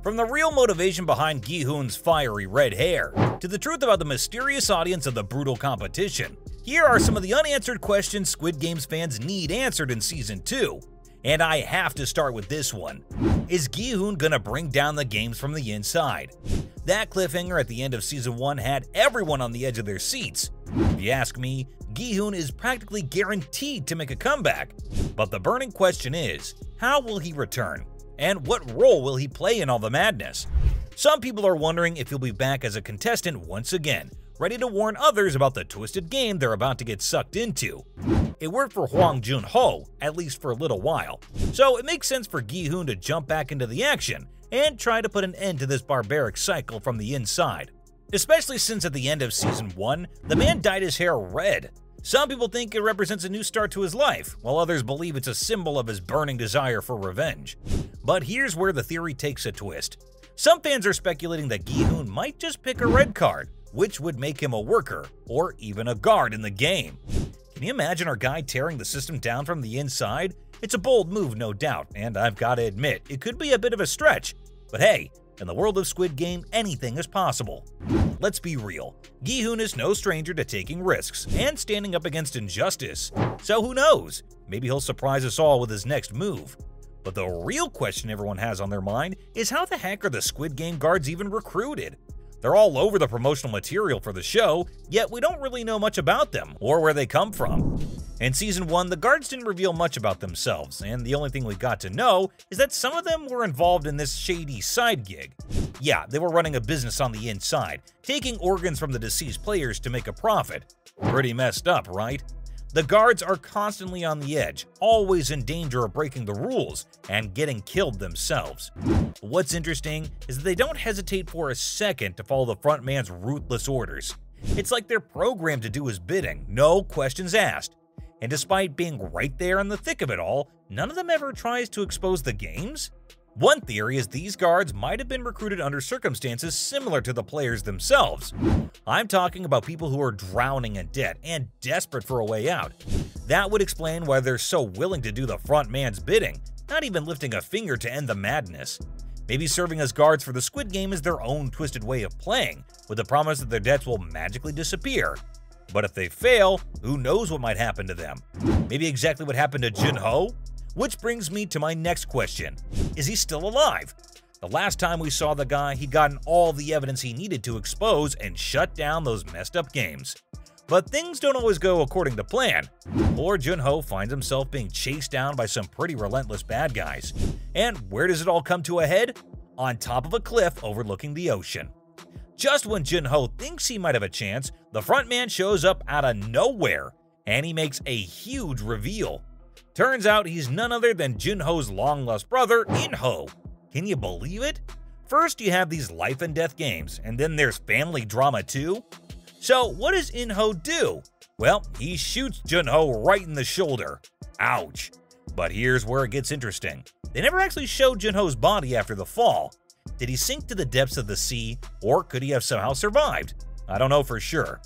From the real motivation behind Gi-hoon's fiery red hair, to the truth about the mysterious audience of the brutal competition, here are some of the unanswered questions Squid Games fans need answered in Season 2. And I have to start with this one. Is Gi-hoon gonna bring down the games from the inside? That cliffhanger at the end of Season 1 had everyone on the edge of their seats. If you ask me, Gi-hoon is practically guaranteed to make a comeback. But the burning question is, how will he return? And what role will he play in all the madness? Some people are wondering if he'll be back as a contestant once again, ready to warn others about the twisted game they're about to get sucked into. It worked for Hwang Jun-ho, at least for a little while, so it makes sense for Gi-hoon to jump back into the action and try to put an end to this barbaric cycle from the inside. Especially since at the end of Season 1, the man dyed his hair red. Some people think it represents a new start to his life, while others believe it's a symbol of his burning desire for revenge. But here's where the theory takes a twist. Some fans are speculating that Gi-hoon might just pick a red card, which would make him a worker, or even a guard in the game. Can you imagine our guy tearing the system down from the inside? It's a bold move, no doubt, and I've got to admit, it could be a bit of a stretch. But hey, in the world of Squid Game, anything is possible. Let's be real, Gi-hoon is no stranger to taking risks and standing up against injustice. So who knows, maybe he'll surprise us all with his next move. But the real question everyone has on their mind is how the heck are the Squid Game guards even recruited? They're all over the promotional material for the show, yet we don't really know much about them or where they come from. In Season 1, the guards didn't reveal much about themselves, and the only thing we got to know is that some of them were involved in this shady side gig. Yeah, they were running a business on the inside, taking organs from the deceased players to make a profit. Pretty messed up, right? The guards are constantly on the edge, always in danger of breaking the rules and getting killed themselves. What's interesting is that they don't hesitate for a second to follow the front man's ruthless orders. It's like they're programmed to do his bidding, no questions asked. And despite being right there in the thick of it all, none of them ever tries to expose the games? One theory is these guards might have been recruited under circumstances similar to the players themselves. I'm talking about people who are drowning in debt and desperate for a way out. That would explain why they're so willing to do the front man's bidding, not even lifting a finger to end the madness. Maybe serving as guards for the Squid Game is their own twisted way of playing, with the promise that their debts will magically disappear. But if they fail, who knows what might happen to them? Maybe exactly what happened to Jun-ho? Which brings me to my next question. Is he still alive? The last time we saw the guy, he'd gotten all the evidence he needed to expose and shut down those messed up games. But things don't always go according to plan. Poor Jun-ho finds himself being chased down by some pretty relentless bad guys. And where does it all come to a head? On top of a cliff overlooking the ocean. Just when Jun-ho thinks he might have a chance, the frontman shows up out of nowhere, and he makes a huge reveal. Turns out he's none other than Jun-ho's long-lost brother, In-ho. Can you believe it? First you have these life and death games, and then there's family drama too? So what does In-ho do? Well, he shoots Jun-ho right in the shoulder. Ouch. But here's where it gets interesting. They never actually showed Jun-ho's body after the fall. Did he sink to the depths of the sea, or could he have somehow survived? I don't know for sure.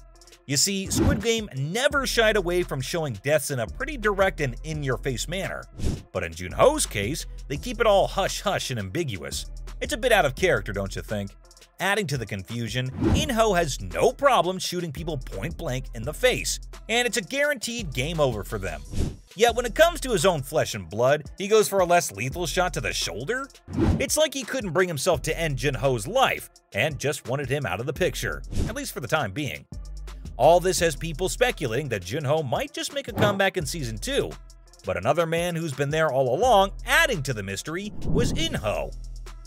You see, Squid Game never shied away from showing deaths in a pretty direct and in-your-face manner. But in Jun-ho's case, they keep it all hush-hush and ambiguous. It's a bit out of character, don't you think? Adding to the confusion, In-ho has no problem shooting people point-blank in the face, and it's a guaranteed game over for them. Yet when it comes to his own flesh and blood, he goes for a less lethal shot to the shoulder? It's like he couldn't bring himself to end Jun-ho's life, and just wanted him out of the picture, at least for the time being. All this has people speculating that Jun-ho might just make a comeback in Season 2, but another man who's been there all along, adding to the mystery, was In-ho.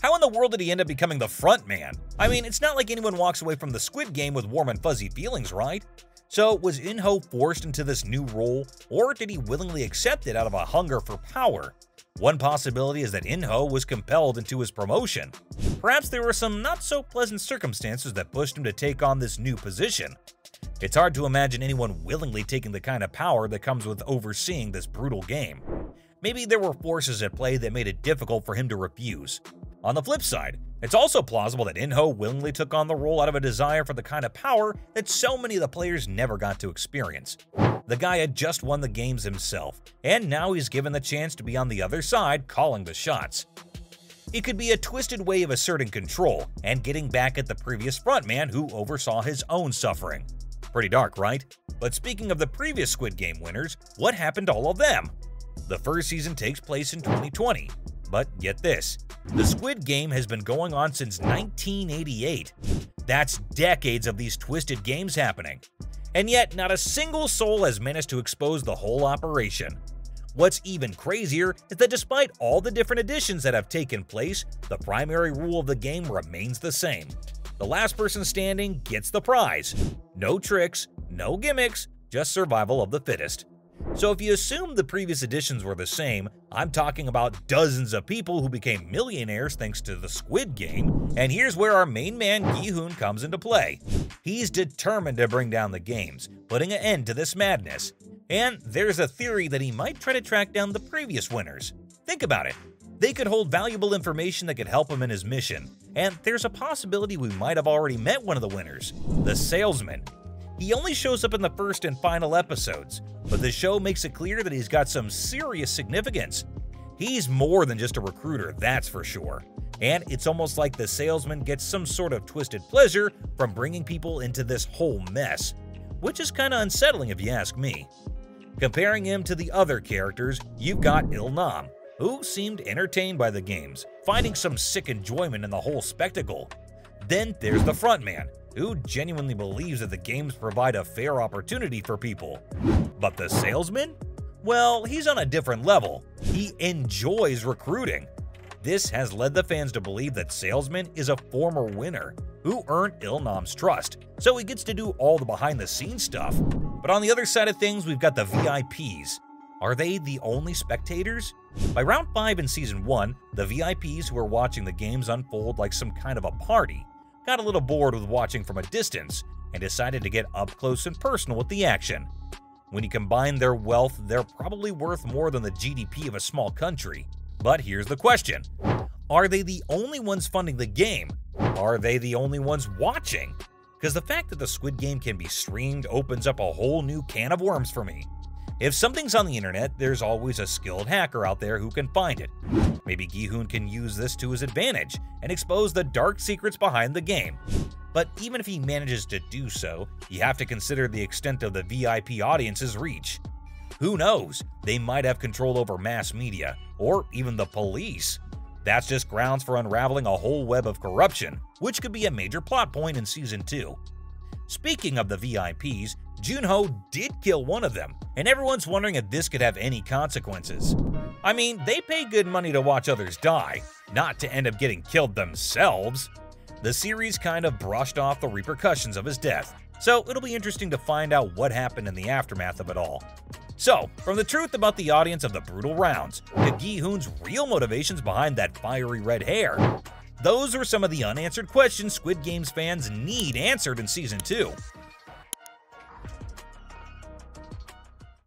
How in the world did he end up becoming the front man? I mean, it's not like anyone walks away from the Squid Game with warm and fuzzy feelings, right? So was In-ho forced into this new role, or did he willingly accept it out of a hunger for power? One possibility is that In-ho was compelled into his promotion. Perhaps there were some not-so-pleasant circumstances that pushed him to take on this new position. It's hard to imagine anyone willingly taking the kind of power that comes with overseeing this brutal game. Maybe there were forces at play that made it difficult for him to refuse. On the flip side, it's also plausible that In-ho willingly took on the role out of a desire for the kind of power that so many of the players never got to experience. The guy had just won the games himself, and now he's given the chance to be on the other side calling the shots. It could be a twisted way of asserting control and getting back at the previous frontman who oversaw his own suffering. Pretty dark, right? But speaking of the previous Squid Game winners, what happened to all of them? The first season takes place in 2020. But get this, the Squid Game has been going on since 1988. That's decades of these twisted games happening. And yet, not a single soul has managed to expose the whole operation. What's even crazier is that despite all the different additions that have taken place, the primary rule of the game remains the same. The last person standing gets the prize. No tricks, no gimmicks, just survival of the fittest. So if you assume the previous editions were the same, I'm talking about dozens of people who became millionaires thanks to the Squid Game, and here's where our main man Gi-hun comes into play. He's determined to bring down the games, putting an end to this madness. And there's a theory that he might try to track down the previous winners. Think about it. They could hold valuable information that could help him in his mission. And there's a possibility we might have already met one of the winners, the salesman. He only shows up in the first and final episodes, but the show makes it clear that he's got some serious significance. He's more than just a recruiter, that's for sure. And it's almost like the salesman gets some sort of twisted pleasure from bringing people into this whole mess, which is kinda unsettling if you ask me. Comparing him to the other characters, you've got Il-nam, who seemed entertained by the games, finding some sick enjoyment in the whole spectacle. Then there's the frontman, who genuinely believes that the games provide a fair opportunity for people. But the salesman? Well, he's on a different level. He enjoys recruiting. This has led the fans to believe that Salesman is a former winner who earned Il-nam's trust, so he gets to do all the behind-the-scenes stuff. But on the other side of things, we've got the VIPs. Are they the only spectators? By round 5 in Season 1, the VIPs who are watching the games unfold like some kind of a party got a little bored with watching from a distance and decided to get up close and personal with the action. When you combine their wealth, they're probably worth more than the GDP of a small country. But here's the question. Are they the only ones funding the game? Are they the only ones watching? Because the fact that the Squid Game can be streamed opens up a whole new can of worms for me. If something's on the internet, there's always a skilled hacker out there who can find it. Maybe Gi-hun can use this to his advantage and expose the dark secrets behind the game. But even if he manages to do so, you have to consider the extent of the VIP audience's reach. Who knows? They might have control over mass media, or even the police. That's just grounds for unraveling a whole web of corruption, which could be a major plot point in Season 2. Speaking of the VIPs, Junho did kill one of them, and everyone's wondering if this could have any consequences. I mean, they pay good money to watch others die, not to end up getting killed themselves. The series kind of brushed off the repercussions of his death, so it'll be interesting to find out what happened in the aftermath of it all. So, from the truth about the audience of the Brutal Rounds to Gi-hun's real motivations behind that fiery red hair, those are some of the unanswered questions Squid Games fans need answered in Season 2.